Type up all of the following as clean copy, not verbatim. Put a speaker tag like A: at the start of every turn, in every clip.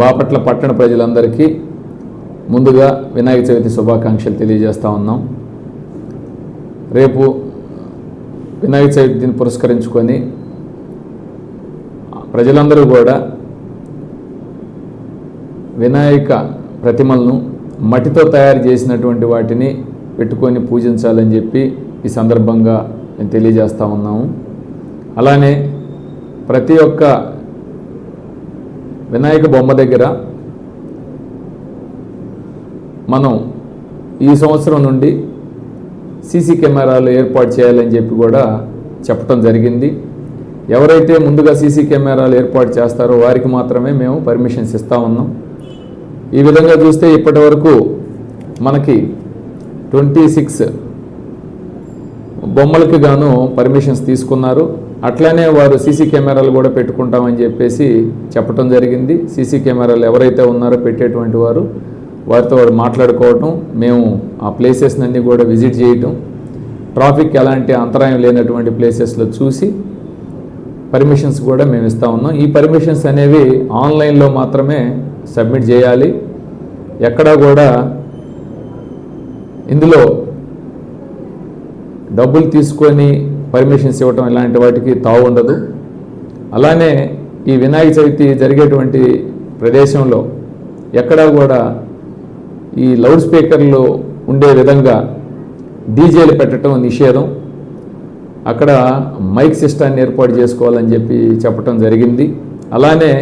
A: బాపట్ల పట్టణ ప్రజలందరికీ ముందుగా వినాయక చవితి శుభాకాంక్షలు తెలియజేస్తా ఉన్నాం. రేపు వినాయక చవితిని పురస్కరించుకొని ప్రజలందరూ కూడా వినాయక ప్రతిమలను మట్టితో తయారు చేసినటువంటి వాటిని పెట్టుకొని పూజించాలని చెప్పి ఈ సందర్భంగా నేను తెలియజేస్తా ఉన్నాము. అలానే ప్రతి ఒక్క వినాయక బొమ్మ దగ్గర మనం ఈ సంవత్సరం నుండి సీసీ కెమెరాలు ఏర్పాటు చేయాలని చెప్పి కూడా చెప్పడం జరిగింది. ఎవరైతే ముందుగా సీసీ కెమెరాలు ఏర్పాటు చేస్తారో వారికి మాత్రమే మేము పర్మిషన్స్ ఇస్తూ ఉన్నాం. ఈ విధంగా చూస్తే ఇప్పటి వరకు మనకి 26 బొమ్మలకి గాను పర్మిషన్స్ తీసుకున్నారు. అట్లనే వారు సీసీ కెమెరాలు కూడా పెట్టుకుంటామని చెప్పేసి చెప్పడం జరిగింది. సీసీ కెమెరాలు ఎవరైతే ఉన్నారో పెట్టేటువంటి వారితో మాట్లాడుకోవటం, మేము ఆ ప్లేసెస్ని అన్నీ కూడా విజిట్ చేయటం, ట్రాఫిక్ ఎలాంటి అంతరాయం లేనటువంటి ప్లేసెస్లో చూసి పర్మిషన్స్ కూడా మేము ఇస్తూ ఉన్నాం. ఈ పర్మిషన్స్ అనేవి ఆన్లైన్లో మాత్రమే సబ్మిట్ చేయాలి. ఎక్కడా కూడా ఇందులో డబ్బులు తీసుకొని పర్మిషన్స్ ఇవ్వటం ఇలాంటి వాటికి తావు ఉండదు. అలానే ఈ వినాయక చవితి జరిగేటువంటి ప్రదేశంలో ఎక్కడా కూడా ఈ లౌడ్ స్పీకర్లు ఉండే విధంగా డీజేలు పెట్టడం నిషేధం. అక్కడ మైక్ సిస్టాన్ని ఏర్పాటు చేసుకోవాలని చెప్పి చెప్పడం జరిగింది. అలానే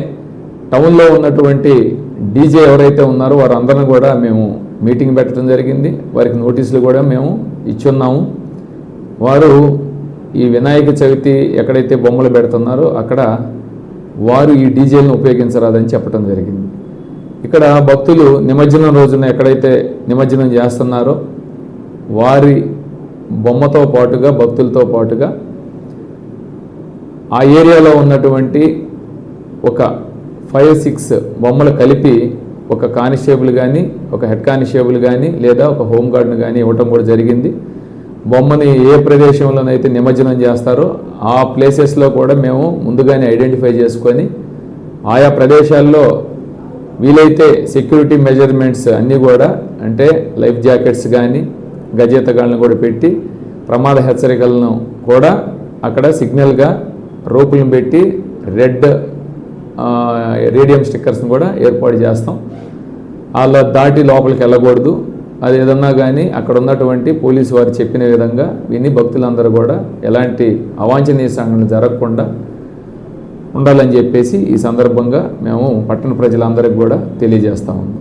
A: టౌన్లో ఉన్నటువంటి డీజే ఎవరైతే ఉన్నారో వారందరిని కూడా మేము మీటింగ్ పెట్టడం జరిగింది. వారికి నోటీసులు కూడా మేము ఇచ్చున్నాము. వారు ఈ వినాయక చవితి ఎక్కడైతే బొమ్మలు పెడుతున్నారో అక్కడ వారు ఈ డీజేలను ఉపయోగించరాదని చెప్పడం జరిగింది. ఇక్కడ భక్తులు నిమజ్జనం రోజున ఎక్కడైతే నిమజ్జనం చేస్తున్నారో వారి బొమ్మతో పాటుగా భక్తులతో పాటుగా ఆ ఏరియాలో ఉన్నటువంటి ఒక 5-6 బొమ్మలు కలిపి ఒక కానిస్టేబుల్ కానీ, ఒక హెడ్ కానిస్టేబుల్ కానీ, లేదా ఒక హోంగార్డ్ని కానీ ఇవ్వటం కూడా జరిగింది. బొమ్మని ఏ ప్రదేశంలోనైతే నిమజ్జనం చేస్తారో ఆ ప్లేసెస్లో కూడా మేము ముందుగానే ఐడెంటిఫై చేసుకొని ఆయా ప్రదేశాల్లో వీలైతే సెక్యూరిటీ మెజర్మెంట్స్ అన్నీ కూడా, అంటే లైఫ్ జాకెట్స్ కానీ గజేతగాళ్ళను కూడా పెట్టి ప్రమాద హెచ్చరికలను కూడా అక్కడ సిగ్నల్గా రోపులను పెట్టి రెడ్ రేడియం స్టిక్కర్స్ని కూడా ఏర్పాటు చేస్తాం. అలా దాటి లోపలికి వెళ్ళకూడదు. అది ఏదన్నా కానీ అక్కడ ఉన్నటువంటి పోలీసు వారు చెప్పిన విధంగా విని భక్తులందరూ కూడా ఎలాంటి అవాంఛనీయ సంఘటనలు జరగకుండా ఉండాలని చెప్పేసి ఈ సందర్భంగా మేము పట్టణ ప్రజలందరికీ కూడా తెలియజేస్తా ఉన్నాం.